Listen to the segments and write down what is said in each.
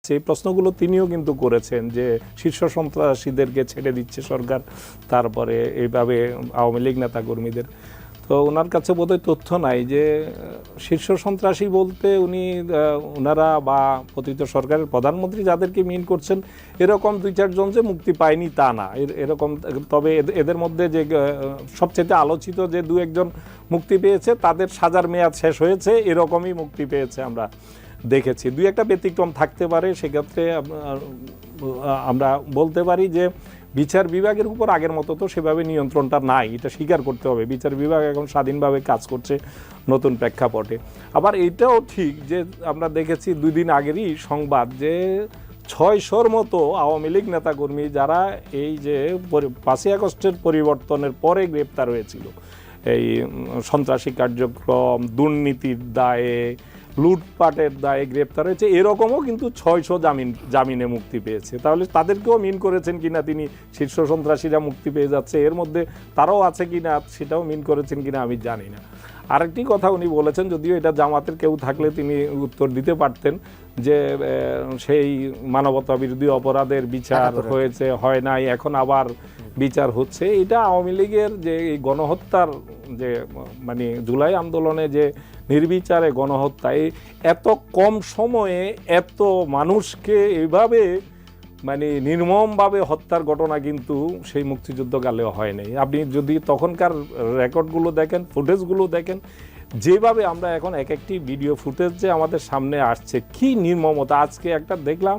সেই প্রশ্নগুলো তিনিও কিন্তু করেছেন যে শীর্ষ সন্ত্রাসীদেরকে ছেড়ে দিচ্ছে সরকার, তারপরে এইভাবে আওয়ামী লীগ নেতা কর্মীদের। তো ওনার কাছে বোধহয় তথ্য নাই যে শীর্ষ সন্ত্রাসী বলতে ওনারা বা পতিত সরকারের প্রধানমন্ত্রী যাদেরকে মিন করছেন এরকম দুই চারজন যে মুক্তি পায়নি তা না, এরকম। তবে এদের মধ্যে যে সবচেয়ে আলোচিত যে দু একজন মুক্তি পেয়েছে তাদের সাজার মেয়াদ শেষ হয়েছে, এরকমই মুক্তি পেয়েছে আমরা দেখেছি। দুই একটা ব্যতিক্রম থাকতে পারে, সেক্ষেত্রে আমরা বলতে পারি যে বিচার বিভাগের উপর আগের মতো তো সেভাবে নিয়ন্ত্রণটা নাই, এটা স্বীকার করতে হবে। বিচার বিভাগ এখন স্বাধীনভাবে কাজ করছে নতুন প্রেক্ষাপটে। আবার এটাও ঠিক যে আমরা দেখেছি 2 দিন আগেরই সংবাদ যে 600-র মতো আওয়ামী লীগ নেতাকর্মী যারা এই যে 5ই আগস্টের পরিবর্তনের পরে গ্রেপ্তার হয়েছিল এই সন্ত্রাসী কার্যক্রম, দুর্নীতির দায়ে, লুটপাটের দায়ে গ্রেপ্তার হয়েছে, এরকমও কিন্তু 600 জামিনে মুক্তি পেয়েছে। তাহলে তাদেরকেও মিন করেছেন কিনা তিনি, শীর্ষ সন্ত্রাসীরা মুক্তি পেয়ে যাচ্ছে এর মধ্যে তারাও আছে কিনা সেটাও মিন করেছেন কিনা আমি জানি না। আরেকটি কথা উনি বলেছেন, যদিও এটা জামাতের কেউ থাকলে তিনি উত্তর দিতে পারতেন, যে সেই মানবতা বিরোধী অপরাধের বিচার হয়েছে, হয় নাই, এখন আবার বিচার হচ্ছে। এটা আওয়ামী লীগের যে গণহত্যার যে মানে জুলাই আন্দোলনে যে নির্বিচারে গণহত্যা, এত কম সময়ে এত মানুষকে এইভাবে মানে নির্মমভাবে হত্যার ঘটনা কিন্তু সেই মুক্তিযুদ্ধকালেও হয় নাই। আপনি যদি তখনকার রেকর্ডগুলো দেখেন, ফুটেজগুলো দেখেন, যেভাবে আমরা এখন এক একটি ভিডিও ফুটেজ যে আমাদের সামনে আসছে, কি নির্মমতা। আজকে একটা দেখলাম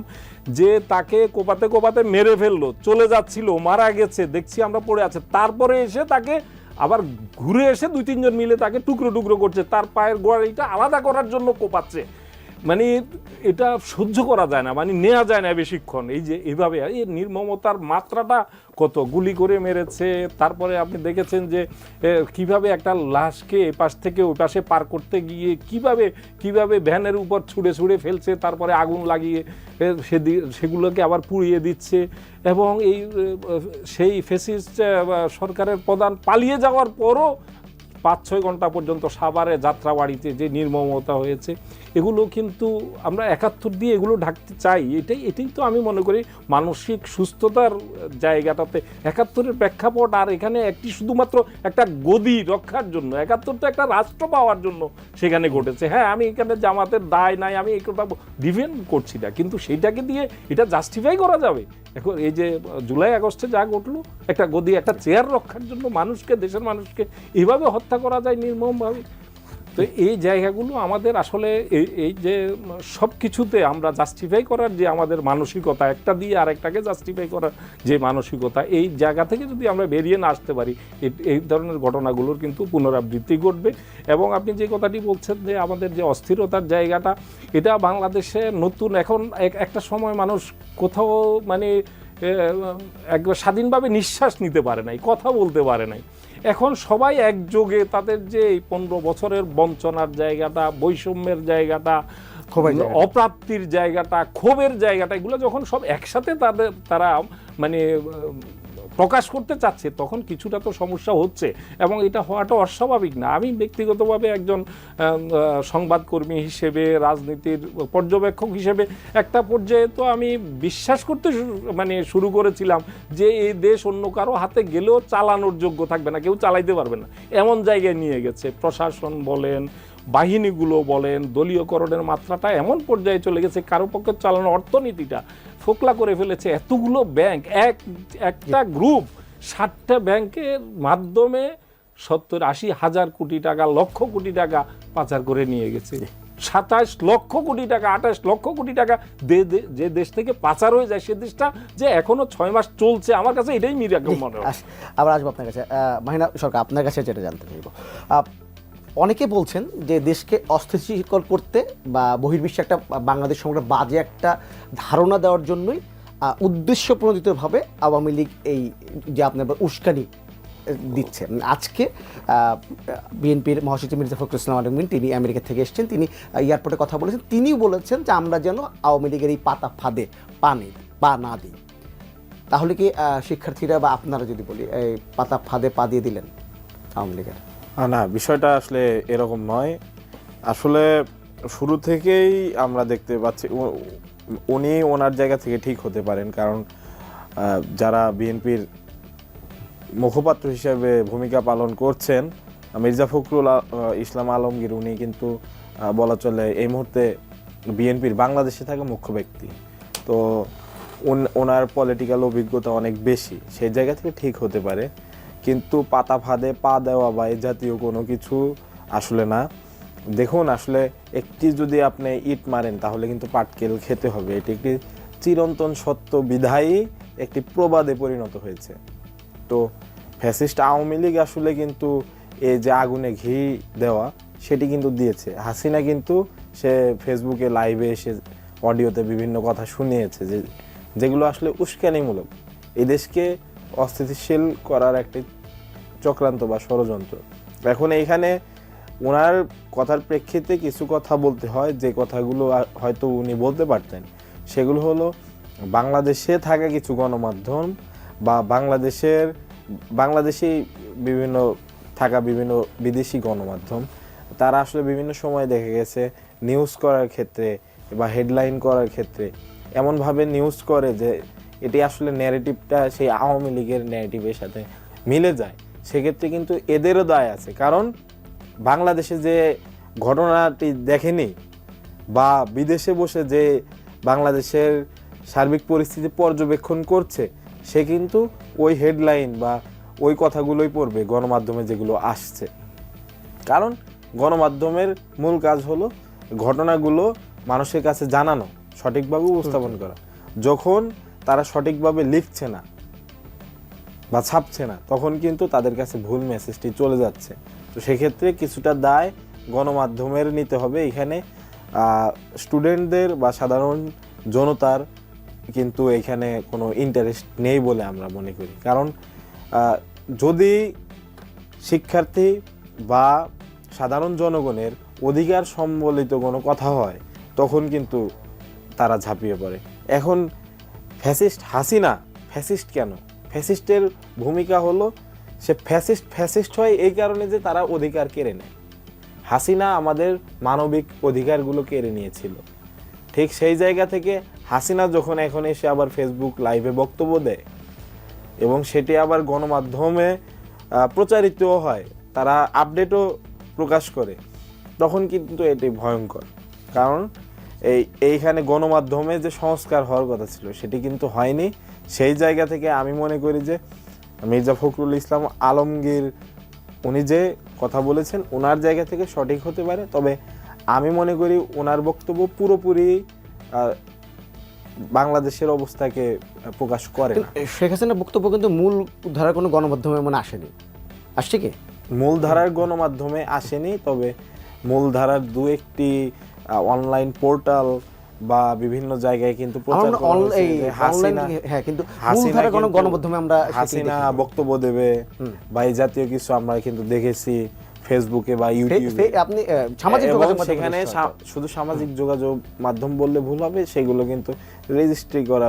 যে তাকে কোপাতে কোপাতে মেরে ফেললো, চলে যাচ্ছিল, মারা গেছে, দেখছি আমরা পড়ে আছে, তারপরে এসে তাকে আবার ঘুরে এসে 2-3 জন মিলে তাকে টুকরো টুকরো করছে, তার পায়ের গোড়ালিটা আলাদা করার জন্য কোপাচ্ছে। মানে এটা সহ্য করা যায় না, মানে নেওয়া যায় না বেশিক্ষণ। এই যে এইভাবে এই নির্মমতার মাত্রাটা কত, গুলি করে মেরেছে। তারপরে আপনি দেখেছেন যে কিভাবে একটা লাশকে এপাশ থেকে ওই পাশে পার করতে গিয়ে কিভাবে ভ্যানের উপর ছুঁড়ে ফেলছে, তারপরে আগুন লাগিয়ে সেগুলোকে আবার পুড়িয়ে দিচ্ছে। এবং সেই ফ্যাসিস্ট সরকারের প্রধান পালিয়ে যাওয়ার পরও 5-6 ঘন্টা পর্যন্ত সাভারে যাত্রাবাড়িতে যে নির্মমতা হয়েছে, এগুলো কিন্তু আমরা 71 দিয়ে এগুলো ঢাকতে চাই। এটাই তো আমি মনে করি মানসিক সুস্থতার জায়গাটাতে 71-এর প্রেক্ষাপট। আর এখানে শুধুমাত্র একটা গদি রক্ষার জন্য, 71 তো একটা রাষ্ট্র পাওয়ার জন্য সেখানে ঘটেছে। হ্যাঁ, আমি এখানে জামাতের দায় নাই, আমি এই কথা ডিফেন্ড করছি না, কিন্তু সেইটাকে দিয়ে এটা জাস্টিফাই করা যাবে? এখন এই যে জুলাই আগস্টে যা ঘটলো, একটা গদি, একটা চেয়ার রক্ষার জন্য মানুষকে, দেশের মানুষকে এভাবে হত্যা করা যায় নির্মমভাবে? তো এই জায়গাগুলো আমাদের আসলে এই যে সব কিছুতে আমরা জাস্টিফাই করার যে আমাদের মানসিকতা, একটা দিয়ে আরেকটাকে জাস্টিফাই করার যে মানসিকতা, এই জায়গা থেকে যদি আমরা বেরিয়ে না আসতে পারি, এই ধরনের ঘটনাগুলোর কিন্তু পুনরাবৃত্তি ঘটবে। এবং আপনি যে কথাটি বলছেন যে আমাদের যে অস্থিরতার জায়গাটা, এটা বাংলাদেশে নতুন, এখন একটা সময় মানুষ কোথাও মানে একবার স্বাধীনভাবে নিঃশ্বাস নিতে পারে নাই, কথা বলতে পারে নাই। এখন সবাই একযোগে তাদের যে 15 বছরের বঞ্চনার জায়গাটা, বৈষম্যের জায়গাটা, অপ্রাপ্তির জায়গাটা, ক্ষোভের জায়গাটা, এগুলো যখন সব একসাথে তারা মানে প্রকাশ করতে চাচ্ছে, তখন কিছুটা তো সমস্যা হচ্ছে। এবং এটা হওয়াটা অস্বাভাবিক না। আমি ব্যক্তিগতভাবে একজন সংবাদকর্মী হিসেবে, রাজনীতির পর্যবেক্ষক হিসেবে একটা পর্যায়ে তো আমি বিশ্বাস করতে শুরু করেছিলাম যে এই দেশ অন্য কারো হাতে গেলেও চালানোর যোগ্য থাকবে না, কেউ চালাইতে পারবে না, এমন জায়গায় নিয়ে গেছে। প্রশাসন বলেন, বাহিনীগুলো বলেন, দলীয়করণের মাত্রাটা এমন পর্যায়ে চলে গেছে, কারো পক্ষে চালানো অর্থনীতিটা ফোকলা করে ফেলেছে। এতগুলো ব্যাংক, একটা গ্রুপ 60টা ব্যাংকের মাধ্যমে 70-80 হাজার কোটি টাকা, লক্ষ কোটি টাকা পাচার করে নিয়ে গেছে। 27 লক্ষ কোটি টাকা, 28 লক্ষ কোটি টাকা যে দেশ থেকে পাচার হয়ে যায়, সে দেশটা যে এখনো 6 মাস চলছে, আমার কাছে এটাই মিরাকল মনে হয়। আবার আসবো আপনার কাছে, মাহিনা সরকার, আপনার কাছে যেটা জানতে চাইব, অনেকে বলছেন যে দেশকে অস্থিতিশীল করতে বা বহির্বিশ্বে একটা বাংলাদেশ সম্পর্কে বাজে একটা ধারণা দেওয়ার জন্যই উদ্দেশ্যপ্রণোদিতভাবে আওয়ামী লীগ এই যে আপনার উস্কানি দিচ্ছে। আজকে বিএনপির মহাসচিব মির্জা ফখরুল ইসলাম আলমগীর, তিনি আমেরিকা থেকে এসেছেন, তিনি এয়ারপোর্টে কথা বলেছেন, তিনিও বলেছেন যে আমরা যেন আওয়ামী লীগের এই পাতা ফাঁদে পা না দিই। তাহলে কি শিক্ষার্থীরা বা আপনারা যদি বলি এই পাতা ফাঁদে পা দিয়ে দিলেন আওয়ামী লীগের? না, বিষয়টা আসলে এরকম নয়। আসলে শুরু থেকেই আমরা দেখতে পাচ্ছি উনি ওনার জায়গা থেকে ঠিক হতে পারেন, কারণ যারা বিএনপির মুখপাত্র হিসেবে ভূমিকা পালন করছেন মির্জা ফখরুল ইসলাম আলমগীর, উনি কিন্তু বলা চলে এই মুহূর্তে বিএনপির বাংলাদেশে থাকা মুখ্য ব্যক্তি। তো ওনার পলিটিক্যাল অভিজ্ঞতা অনেক বেশি, সেই জায়গা থেকে ঠিক হতে পারে। কিন্তু পাতা ফাঁদে পা দেওয়া বা এ জাতীয় কোনো কিছু আসলে না। দেখুন, আসলে একটি যদি আপনি ইট মারেন তাহলে কিন্তু পাটকেল খেতে হবে, এটি একটি চিরন্তন সত্য বিধায়ী একটি প্রবাদে পরিণত হয়েছে। তো ফ্যাসিস্ট আওয়ামী লীগ আসলে কিন্তু এই যে আগুনে ঘি দেওয়া সেটি কিন্তু দিয়েছে। হাসিনা কিন্তু সে ফেসবুকে লাইভে এসে অডিওতে বিভিন্ন কথা শুনিয়েছে যেগুলো আসলে উস্কানিমূলক, এই দেশকে অস্থিতিশীল করার একটি চক্রান্ত বা ষড়যন্ত্র। এখন এইখানে ওনার কথার প্রেক্ষিতে কিছু কথা বলতে হয়, যে কথাগুলো হয়তো উনি বলতে পারতেন। সেগুলো হলো বাংলাদেশে থাকা কিছু গণমাধ্যম বা বাংলাদেশে বিভিন্ন থাকা বিভিন্ন বিদেশি গণমাধ্যম, তারা আসলে বিভিন্ন সময় দেখা গেছে নিউজ করার ক্ষেত্রে বা হেডলাইন করার ক্ষেত্রে এমনভাবে নিউজ করে যে এটি আসলে ন্যারেটিভটা সেই আওয়ামী লীগের ন্যারেটিভের সাথে মিলে যায়। সেক্ষেত্রে কিন্তু এদেরও দায় আছে, কারণ বাংলাদেশে যে ঘটনাটি দেখেনি বা বিদেশে বসে যে বাংলাদেশের সার্বিক পরিস্থিতি পর্যবেক্ষণ করছে, সে কিন্তু ওই হেডলাইন বা ওই কথাগুলোই পড়বে গণমাধ্যমে যেগুলো আসছে। কারণ গণমাধ্যমের মূল কাজ হলো ঘটনাগুলো মানুষের কাছে জানানো, সঠিকভাবে উপস্থাপন করা। যখন তারা সঠিকভাবে লিখছে না বা ছাপছে না, তখন কিন্তু তাদের কাছে ভুল মেসেজটি চলে যাচ্ছে। তো সেক্ষেত্রে কিছুটা দায় গণমাধ্যমের নিতে হবে। এখানে স্টুডেন্টদের বা সাধারণ জনতার কিন্তু এখানে কোনো ইন্টারেস্ট নেই বলে আমরা মনে করি। কারণ যদি শিক্ষার্থী বা সাধারণ জনগণের অধিকার সম্বলিত কোনো কথা হয়, তখন কিন্তু তারা ঝাঁপিয়ে পড়ে। এখন ফ্যাসিস্ট হাসিনা ফ্যাসিস্ট কেন? ফ্যাসিস্টের ভূমিকা হলো সে ফ্যাসিস্ট হয় এই কারণে যে তারা অধিকার কেড়ে নেয়। হাসিনা আমাদের মানবিক অধিকারগুলো কেড়ে নিয়েছিল। ঠিক সেই জায়গা থেকে হাসিনা যখন এখন এসে আবার ফেসবুক লাইভে বক্তব্য দেয় এবং সেটি আবার গণমাধ্যমে প্রচারিত হয়, তারা আপডেটও প্রকাশ করে, তখন কিন্তু এটি ভয়ঙ্কর। কারণ এইখানে গণমাধ্যমে যে সংস্কার হওয়ার কথা ছিল সেটি কিন্তু হয়নি। সেই জায়গা থেকে আমি মনে করি যে মির্জা ফখরুল ইসলাম আলমগীর উনি যে কথা বলেছেন ওনার জায়গা থেকে সঠিক হতে পারে, তবে আমি মনে করি ওনার বক্তব্য পুরোপুরি বাংলাদেশের অবস্থাকে প্রকাশ করে না। শেখ হাসিনার বক্তব্য কিন্তু মূল ধারার কোনো গণমাধ্যমে মানে আসেনি, আসছে কি? মূল ধারার গণমাধ্যমে আসেনি, তবে মূল ধারার দু একটি অনলাইন পোর্টাল বা বিভিন্ন জায়গায় কিন্তু প্রচার করা হয়েছে যে হাসিনা গণমাধ্যমে আমরা হাসিনা বক্তব্য দেবে বা এই জাতীয় কিছু আমরা কিন্তু দেখেছি ফেসবুকে বা ইউটিউবে। আপনি সামাজিক যোগাযোগ মাধ্যম, সেখানে শুধু সামাজিক যোগাযোগ মাধ্যম বললে ভুল হবে, সেগুলো কিন্তু রেজিস্ট্রি করা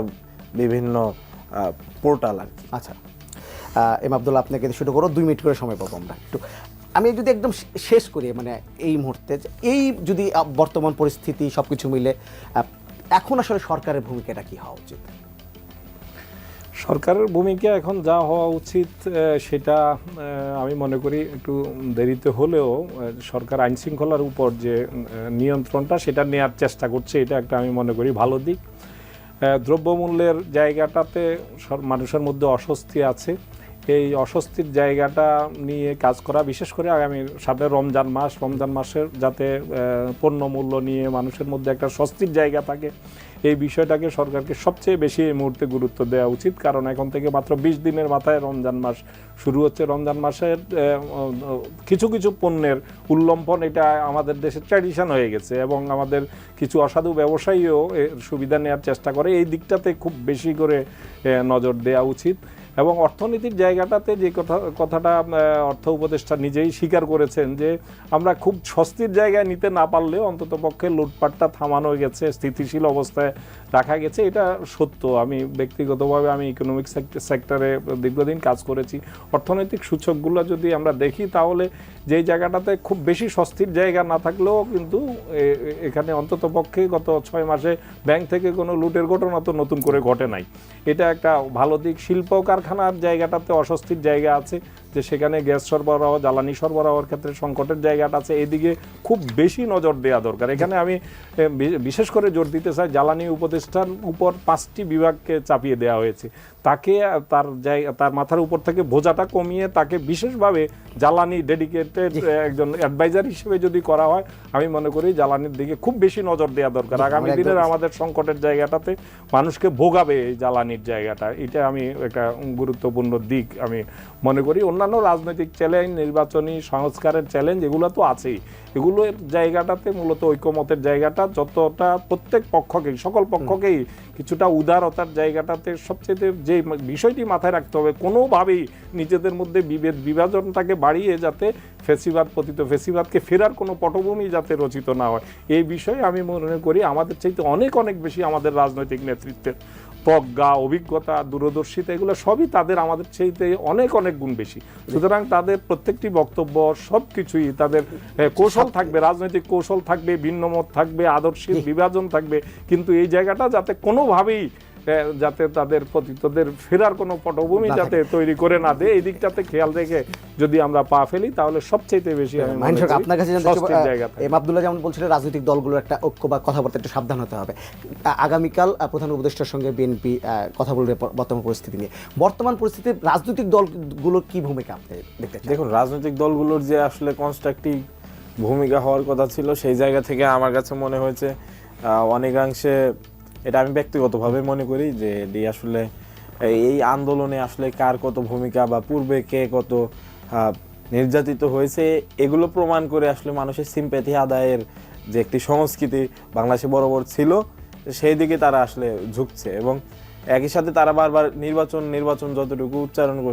বিভিন্ন পোর্টাল আর কি। আচ্ছা, এম আব্দুল্লাহ, আপনাকে শুরু করো, 2 মিনিট করে সময় পাবো আমরা একটু। আমি যদি একদম শেষ করি, মানে এই মুহূর্তে এই যদি বর্তমান পরিস্থিতি সবকিছু মিলে এখন আসলে সরকারের ভূমিকাটা কি হওয়া উচিত? সরকারের ভূমিকা এখন যা হওয়া উচিত সেটা আমি মনে করি একটু দেরিতে হলেও সরকার আইন শৃঙ্খলার উপর যে নিয়ন্ত্রণটা সেটা নেওয়ার চেষ্টা করছে, এটা একটা আমি মনে করি ভালো দিক। দ্রব্যমূল্যের জায়গাটাতে মানুষের মধ্যে অস্বস্তি আছে, এই অস্বস্তির জায়গাটা নিয়ে কাজ করা, বিশেষ করে আগামী সামনে রমজান মাসের যাতে পণ্যমূল্য নিয়ে মানুষের মধ্যে একটা স্বস্তির জায়গা থাকে, এই বিষয়টাকে সরকারকে সবচেয়ে বেশি এই মুহূর্তে গুরুত্ব দেওয়া উচিত। কারণ এখন থেকে মাত্র 20 দিনের মাথায় রমজান মাস শুরু হচ্ছে। রমজান মাসের কিছু কিছু পণ্যের উল্লম্ফন, এটা আমাদের দেশে ট্র্যাডিশন হয়ে গেছে এবং আমাদের কিছু অসাধু ব্যবসায়ীও এর সুবিধা নেওয়ার চেষ্টা করে। এই দিকটাতে খুব বেশি করে নজর দেওয়া উচিত। এবং অর্থনীতির জায়গাটাতে যে কথাটা অর্থ উপদেষ্টা নিজেই স্বীকার করেছেন যে আমরা খুব স্বস্তির জায়গায় নিতে না পারলেও অন্ততপক্ষে লুটপাটটা থামানো গেছে, স্থিতিশীল অবস্থায় রাখা গেছে, এটা সত্য। আমি ব্যক্তিগতভাবে আমি ইকোনমিক সেক্টরে দীর্ঘদিন কাজ করেছি। অর্থনৈতিক সূচকগুলো যদি আমরা দেখি তাহলে যেই জায়গাটাতে খুব বেশি স্বস্তির জায়গা না থাকলেও কিন্তু এখানে অন্ততপক্ষে গত 6 মাসে ব্যাংক থেকে কোনো লুটের ঘটনা তো নতুন করে ঘটে নাই। এটা একটা ভালো দিক। শিল্প কারখানার জায়গাটাতে অস্বস্তির জায়গা আছে, যে সেখানে গ্যাস সরবরাহ, জ্বালানি সরবরাহের ক্ষেত্রে সংকটের জায়গাটা আছে, এদিকে খুব বেশি নজর দেওয়া দরকার। এখানে আমি বিশেষ করে জোর দিতে চাই, জ্বালানি উপদেষ্টার উপর 5টি বিভাগকে চাপিয়ে দেওয়া হয়েছে। তাকে তার মাথার উপর থেকে বোঝাটা কমিয়ে তাকে বিশেষভাবে জ্বালানি ডেডিকেটেড একজন অ্যাডভাইজার হিসেবে যদি করা হয়, আমি মনে করি জ্বালানির দিকে খুব বেশি নজর দেওয়া দরকার। আগামী দিনের আমাদের সংকটের জায়গাটাতে মানুষকে ভোগাবে এই জ্বালানির জায়গাটা, এটা আমি একটা গুরুত্বপূর্ণ দিক আমি মনে করি। অন্যান্য রাজনৈতিক চ্যালেঞ্জ, নির্বাচনী সংস্কারের চ্যালেঞ্জ, এগুলো তো আছেই। এগুলোর জায়গাটাতে মূলত ঐক্যমতের জায়গাটা যতটা প্রত্যেক পক্ষকেই, সকল পক্ষকেই কিছুটা উদারতার জায়গাটাতে সবচেয়ে যে বিষয়টি মাথায় রাখতে হবে, কোনোভাবেই নিজেদের মধ্যে বিভাজনটাকে বাড়িয়ে যাতে ফেসিবাদ, পতিত ফেসিবাদকে ফেরার কোনো পটভূমি যাতে রচিত না হয়, এই বিষয়ে আমি মনে করি আমাদের চাইতে অনেক অনেক বেশি আমাদের রাজনৈতিক নেতৃত্বের প্রজ্ঞা, অভিজ্ঞতা, দূরদর্শিতা, এগুলো সবই তাদের আমাদের চাইতে অনেক অনেক গুণ বেশি। সুতরাং তাদের প্রত্যেকটি বক্তব্য সব কিছুই তাদের কৌশল থাকবে, রাজনৈতিক কৌশল থাকবে, ভিন্নমত থাকবে, আদর্শের বিভাজন থাকবে, কিন্তু এই জায়গাটা যাতে কোনোভাবেই যাতে তাদের পতিতদের ফেরার কোনো পটভূমি যাতে তৈরি করে না দেয়, এই দিকটাতে খেয়াল রেখে যদি আমরা পা ফেলি তাহলে সবচেয়ে বেশি আপনার কাছে আব্দুল্লাহ যেমন বলছিলেন, রাজনৈতিক দলগুলোর একটা ঐক্য বা কথাবার্তা একটু সাবধান হতে হবে। আগামীকাল প্রধান উপদেষ্টার সঙ্গে বিএনপি কথা বলবে বর্তমান পরিস্থিতি নিয়ে। বর্তমান পরিস্থিতিতে রাজনৈতিক দলগুলোর কি ভূমিকা আপনি দেখতে চান? দেখুন, রাজনৈতিক দলগুলোর যে আসলে কনস্ট্রাকটিভ ভূমিকা হওয়ার কথা ছিল, সেই জায়গা থেকে আমার কাছে মনে হয়েছে অনেকাংশে, এটা আমি ব্যক্তিগতভাবে মনে করি যে আসলে এই আন্দোলনে আসলে কার কত ভূমিকা বা পূর্বে কে কত নির্যাতিত হয়েছে, এগুলো প্রমাণ করে আসলে মানুষের সিম্প্যাথি আদায়ের যে একটি সংস্কৃতি বাংলাদেশে বরাবর ছিল, সেই দিকে তারা আসলে ঝুঁকছে। এবং একই সাথে তারা বারবার নির্বাচন যতটুকু উচ্চারণ করছে